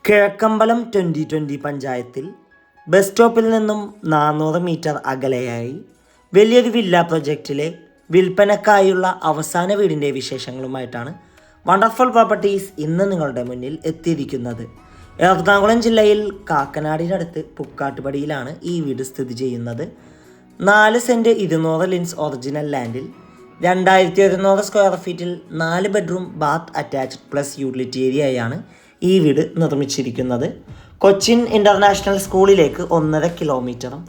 കിഴക്കമ്പലം 2020 പഞ്ചായത്തിൽ ബസ് സ്റ്റോപ്പിൽ നിന്നും 400 മീറ്റർ അകലെയായി വലിയൊരു വില്ല പ്രൊജക്റ്റിലെ വിൽപ്പനക്കായുള്ള അവസാന വീടിൻ്റെ വിശേഷങ്ങളുമായിട്ടാണ് വണ്ടർഫുൾ പ്രോപ്പർട്ടീസ് ഇന്ന് നിങ്ങളുടെ മുന്നിൽ എത്തിയിരിക്കുന്നത്. എറണാകുളം ജില്ലയിൽ കാക്കനാടിനടുത്ത് പുക്കാട്ടുപടിയിലാണ് ഈ വീട് സ്ഥിതി ചെയ്യുന്നത്. 4 സെൻറ്റ് 200 ലിൻസ് ഒറിജിനൽ ലാൻഡിൽ 2100 സ്ക്വയർ ഫീറ്റിൽ 4 bedroom bath attached plus utility ഏരിയയാണ് ഈ വീട് നിർമ്മിച്ചിരിക്കുന്നത്. കൊച്ചിൻ ഇൻ്റർനാഷണൽ സ്കൂളിലേക്ക് 1.5 കിലോമീറ്ററും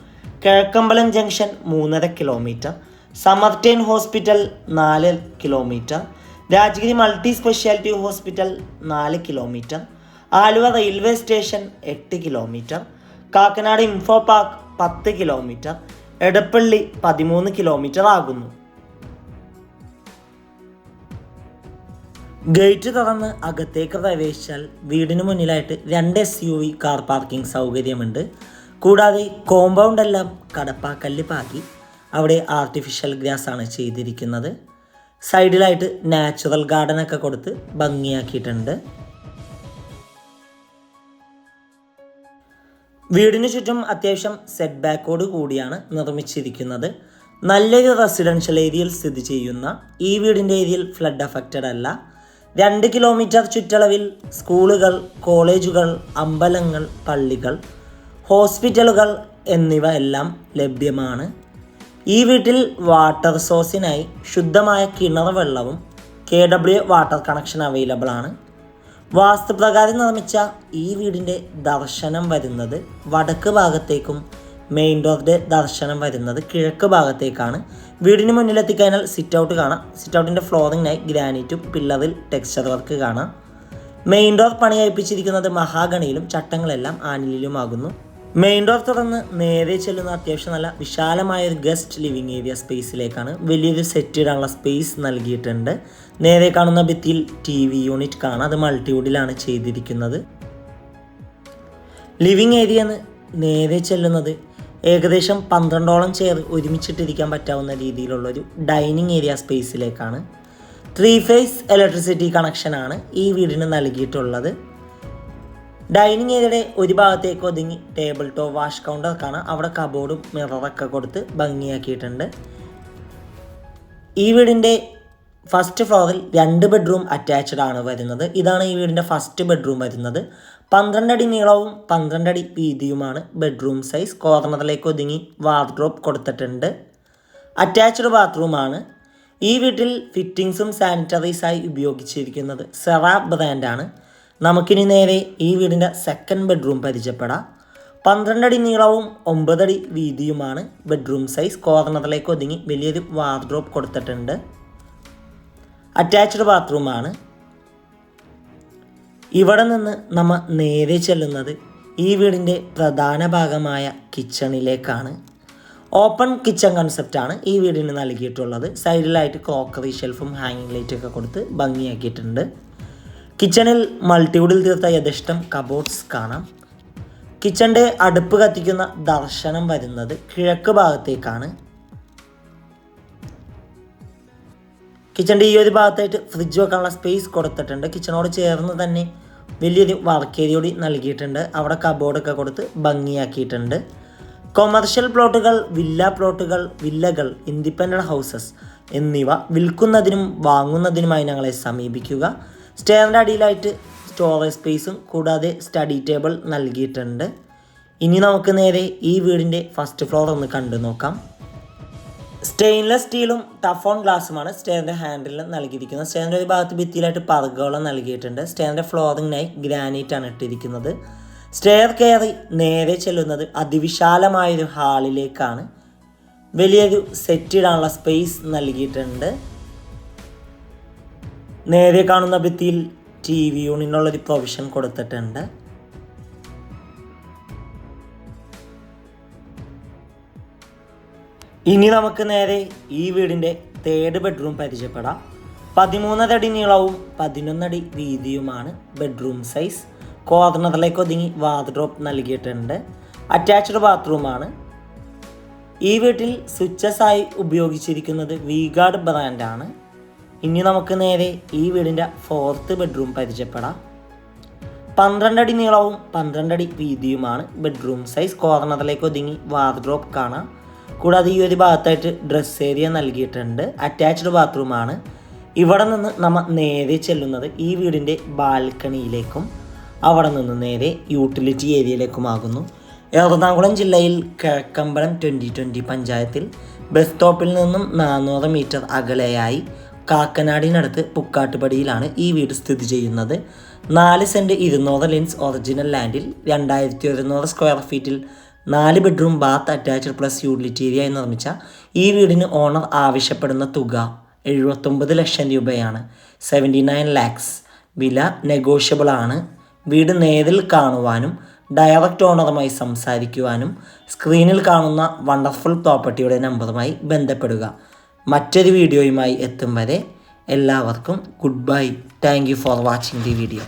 Kizhakkambalam junction 3.5 kilometre, Samaritan hospital 4 kilometre, Rajagiri multi speciality hospital 4 kilometre, Aluva railway station 8 kilometre, Kakkanad info park 10 kilometre, Edappally 13 kilometre ആകുന്നു. ഗേറ്റ് തുറന്ന് അകത്തേക്ക് പ്രവേശിച്ചാൽ വീടിന് മുന്നിലായിട്ട് 2 SUV കാർ പാർക്കിംഗ് സൗകര്യമുണ്ട്. കൂടാതെ കോമ്പൗണ്ട് എല്ലാം കടപ്പാക്കല്ല് പാക്കി അവിടെ ആർട്ടിഫിഷ്യൽ ഗ്രാസ് ആണ് ചെയ്തിരിക്കുന്നത്. സൈഡിലായിട്ട് നാച്ചുറൽ ഗാർഡൻ ഒക്കെ കൊടുത്ത് ഭംഗിയാക്കിയിട്ടുണ്ട്. വീടിന് ചുറ്റും അത്യാവശ്യം സെറ്റ് ബാക്കോട് കൂടിയാണ് നിർമ്മിച്ചിരിക്കുന്നത്. നല്ലൊരു റെസിഡൻഷ്യൽ ഏരിയയിൽ സ്ഥിതി ചെയ്യുന്ന ഈ വീടിൻ്റെ ഏരിയയിൽ ഫ്ലഡ് അഫക്റ്റഡ് അല്ല. 2 കിലോമീറ്റർ ചുറ്റളവിൽ സ്കൂളുകൾ, കോളേജുകൾ, അമ്പലങ്ങൾ, പള്ളികൾ, ഹോസ്പിറ്റലുകൾ എന്നിവ എല്ലാം ലഭ്യമാണ്. ഈ വീട്ടിൽ വാട്ടർ സോഴ്സിനായി ശുദ്ധമായ കിണർ വെള്ളവും KW വാട്ടർ കണക്ഷൻ അവൈലബിൾ ആണ്. വാസ്തുപ്രകാരം നിർമ്മിച്ച ഈ വീടിൻ്റെ ദർശനം വരുന്നത് വടക്ക് ഭാഗത്തേക്കും മെയിൻ ഡോറിൻ്റെ ദർശനം വരുന്നത് കിഴക്ക് ഭാഗത്തേക്കാണ്. വീടിന് മുന്നിലെത്തിക്കഴിഞ്ഞാൽ സിറ്റ് ഔട്ട് കാണാം. സിറ്റ് ഔട്ടിൻ്റെ ഫ്ലോറിങ്ങിനായി ഗ്രാനൈറ്റും പില്ലറിൽ ടെക്സ്ചർ വർക്ക് കാണാം. മെയിൻ ഡോർ പണി കഴിപ്പിച്ചിരിക്കുന്നത് മഹാഗണിയിലും ചട്ടങ്ങളെല്ലാം ആനിലിലുമാകുന്നു. മെയിൻ ഡോർ തുറന്ന് നേരെ ചെല്ലുന്ന അത്യാവശ്യം നല്ല വിശാലമായ ഒരു ഗസ്റ്റ് ലിവിങ് ഏരിയ സ്പേസിലേക്കാണ്. വലിയൊരു സെറ്റ് ഇടാനുള്ള സ്പേസ് നൽകിയിട്ടുണ്ട്. നേരെ കാണുന്ന ഭിത്തിയിൽ TV യൂണിറ്റ് കാണാം. അത് മൾട്ടിവുഡിലാണ് ചെയ്തിരിക്കുന്നത്. ലിവിങ് ഏരിയ നേരെ ചെല്ലുന്നത് ഏകദേശം 12ഓളം ചെയർ ഒരുമിച്ചിട്ടിരിക്കാൻ പറ്റാവുന്ന രീതിയിലുള്ളൊരു ഡൈനിങ് ഏരിയ സ്പേസിലേക്കാണ്. 3 ഫേസ് ഇലക്ട്രിസിറ്റി കണക്ഷനാണ് ഈ വീടിന് നൽകിയിട്ടുള്ളത്. ഡൈനിങ് ഏരിയയുടെ ഒരു ഭാഗത്തേക്ക് ഒതുങ്ങി ടേബിൾ ടോപ്പ് വാഷ് കൗണ്ടർ കാണാം. അവിടെ കബോർഡും മിററൊക്കെ കൊടുത്ത് ഭംഗിയാക്കിയിട്ടുണ്ട്. ഈ വീടിൻ്റെ ഫസ്റ്റ് ഫ്ലോറിൽ 2 ബെഡ്റൂം അറ്റാച്ച്ഡ് ആണ് വരുന്നത്. ഇതാണ് ഈ വീടിൻ്റെ ഫസ്റ്റ് ബെഡ്റൂം വരുന്നത്. 12 അടി നീളവും 12 അടി വീതിയുമാണ് ബെഡ്റൂം സൈസ്. കോർണറിലേക്ക് ഒതുങ്ങി വാർഡ്രോബ് കൊടുത്തിട്ടുണ്ട്. അറ്റാച്ച്ഡ് ബാത്റൂമാണ്. ഈ വീട്ടിൽ ഫിറ്റിങ്സും സാനിറ്ററീസായി ഉപയോഗിച്ചിരിക്കുന്നത് സെറ ബ്രാൻഡാണ്. നമുക്കിനി നേരെ ഈ വീടിൻ്റെ സെക്കൻഡ് ബെഡ്റൂം പരിചയപ്പെടാം. 12 അടി നീളവും 9 അടി വീതിയുമാണ് ബെഡ്റൂം സൈസ്. കോർണറിലേക്ക് ഒതുങ്ങി വലിയൊരു വാർഡ്രോബ് കൊടുത്തിട്ടുണ്ട്. അറ്റാച്ച്ഡ് ബാത്റൂമാണ്. ഇവിടെ നിന്ന് നമ്മൾ നേരെ ചെല്ലുന്നത് ഈ വീടിൻ്റെ പ്രധാന ഭാഗമായ കിച്ചണിലേക്കാണ്. ഓപ്പൺ കിച്ചൺ കൺസെപ്റ്റാണ് ഈ വീടിന് നൽകിയിട്ടുള്ളത്. സൈഡിലായിട്ട് ക്രോക്കറി ഷെൽഫും ഹാങ്ങിങ് ലൈറ്റൊക്കെ കൊടുത്ത് ഭംഗിയാക്കിയിട്ടുണ്ട്. കിച്ചണിൽ മൾട്ടിവുഡിൽ തീർത്ത യഥേഷ്ടം കബോർഡ്സ് കാണാം. കിച്ചണിൻ്റെ അടുപ്പ് കത്തിക്കുന്ന ദർശനം വരുന്നത് കിഴക്ക് ഭാഗത്തേക്കാണ്. കിച്ചണിൻ്റെ ഈ ഒരു ഭാഗത്തായിട്ട് ഫ്രിഡ്ജ് വെക്കാനുള്ള സ്പേസ് കൊടുത്തിട്ടുണ്ട്. കിച്ചണോട് ചേർന്ന് തന്നെ വലിയൊരു വർക്ക് ഏരിയ കൂടി നൽകിയിട്ടുണ്ട്. അവിടെ കബോർഡൊക്കെ കൊടുത്ത് ഭംഗിയാക്കിയിട്ടുണ്ട്. കൊമേർഷ്യൽ പ്ലോട്ടുകൾ, വില്ല പ്ലോട്ടുകൾ, വില്ലകൾ, ഇൻഡിപെൻഡൻറ്റ് ഹൗസസ് എന്നിവ വിൽക്കുന്നതിനും വാങ്ങുന്നതിനുമായി ഞങ്ങളെ സമീപിക്കുക. സ്റ്റെയറിൻ്റെ അടിയിലായിട്ട് സ്റ്റോറേജ് സ്പേസും കൂടാതെ സ്റ്റഡി ടേബിൾ നൽകിയിട്ടുണ്ട്. ഇനി നമുക്ക് നേരെ ഈ വീടിൻ്റെ ഫസ്റ്റ് ഫ്ലോർ ഒന്ന് കണ്ടു നോക്കാം. സ്റ്റെയിൻലെസ് സ്റ്റീലും ടഫോൺ ഗ്ലാസുമാണ് സ്റ്റെയറിൻ്റെ ഹാൻഡിൽ നൽകിയിരിക്കുന്നത്. സ്റ്റെയറിൻ്റെ ഒരു ഭാഗത്ത് ഭിത്തിയിലായിട്ട് പർഗോളം നൽകിയിട്ടുണ്ട്. സ്റ്റെയറിൻ്റെ ഫ്ലോറിങ്ങിനായി ഗ്രാനൈറ്റാണ് ഇട്ടിരിക്കുന്നത്. സ്റ്റെയർ കയറി നേരെ ചെല്ലുന്നത് അതിവിശാലമായൊരു ഹാളിലേക്കാണ്. വലിയൊരു സെറ്റ് ഇടാനുള്ള സ്പേസ് നൽകിയിട്ടുണ്ട്. നേരെ കാണുന്ന ഭിത്തിയിൽ TV യൂണിറ്റിനുള്ളൊരു പ്രൊവിഷൻ കൊടുത്തിട്ടുണ്ട്. ഇനി നമുക്ക് നേരെ ഈ വീടിൻ്റെ തേർഡ് ബെഡ്റൂം പരിചയപ്പെടാം. 13 അടി നീളവും 11 അടി വീതിയുമാണ് ബെഡ്റൂം സൈസ്. കോർണറിലേക്ക് ഒതുങ്ങി വാർഡ്രോബ് നൽകിയിട്ടുണ്ട്. അറ്റാച്ച്ഡ് ബാത്റൂമാണ്. ഈ വീട്ടിൽ സ്വിച്ചസായി ഉപയോഗിച്ചിരിക്കുന്നത് V-Guard ബ്രാൻഡാണ്. ഇനി നമുക്ക് നേരെ ഈ വീടിൻ്റെ 4th ബെഡ്റൂം പരിചയപ്പെടാം. 12 അടി നീളവും 12 അടി വീതിയുമാണ് ബെഡ്റൂം സൈസ്. കോർണറിലേക്ക് ഒതുങ്ങി വാർഡ്രോബ് കാണാം. കൂടാതെ ഈ ഒരു ഭാഗത്തായിട്ട് ഡ്രസ് ഏരിയ നൽകിയിട്ടുണ്ട്. അറ്റാച്ച്ഡ് ബാത്റൂമാണ്. ഇവിടെ നിന്ന് നമ്മൾ നേരെ ചെല്ലുന്നത് ഈ വീടിൻ്റെ ബാൽക്കണിയിലേക്കും അവിടെ നിന്ന് നേരെ യൂട്ടിലിറ്റി ഏരിയയിലേക്കുമാകുന്നു. എറണാകുളം ജില്ലയിൽ കിഴക്കമ്പലം 2020 പഞ്ചായത്തിൽ ബസ് സ്റ്റോപ്പിൽ നിന്നും 400 മീറ്റർ അകലെയായി കാക്കനാടിനടുത്ത് പുക്കാട്ടുപടിയിലാണ് ഈ വീട് സ്ഥിതി ചെയ്യുന്നത്. 4 സെൻറ്റ് 200 ലിൻസ് ഒറിജിനൽ ലാൻഡിൽ 2100 സ്ക്വയർ ഫീറ്റിൽ 4 bedroom bath attached plus utility ഏരിയയായി നിർമ്മിച്ച ഈ വീടിന് ഓണർ ആവശ്യപ്പെടുന്ന തുക 79 ലക്ഷം രൂപയാണ്. 79 lakhs. വില നെഗോഷ്യബിൾ ആണ്. വീട് നേരിൽ കാണുവാനും ഡയറക്റ്റ് ഓണറുമായി സംസാരിക്കുവാനും സ്ക്രീനിൽ കാണുന്ന വണ്ടർഫുൾ പ്രോപ്പർട്ടിയുടെ നമ്പറുമായി ബന്ധപ്പെടുക. മറ്റൊരു വീഡിയോയുമായി എത്തും വരെ എല്ലാവർക്കും good bye. Thank you for watching the video.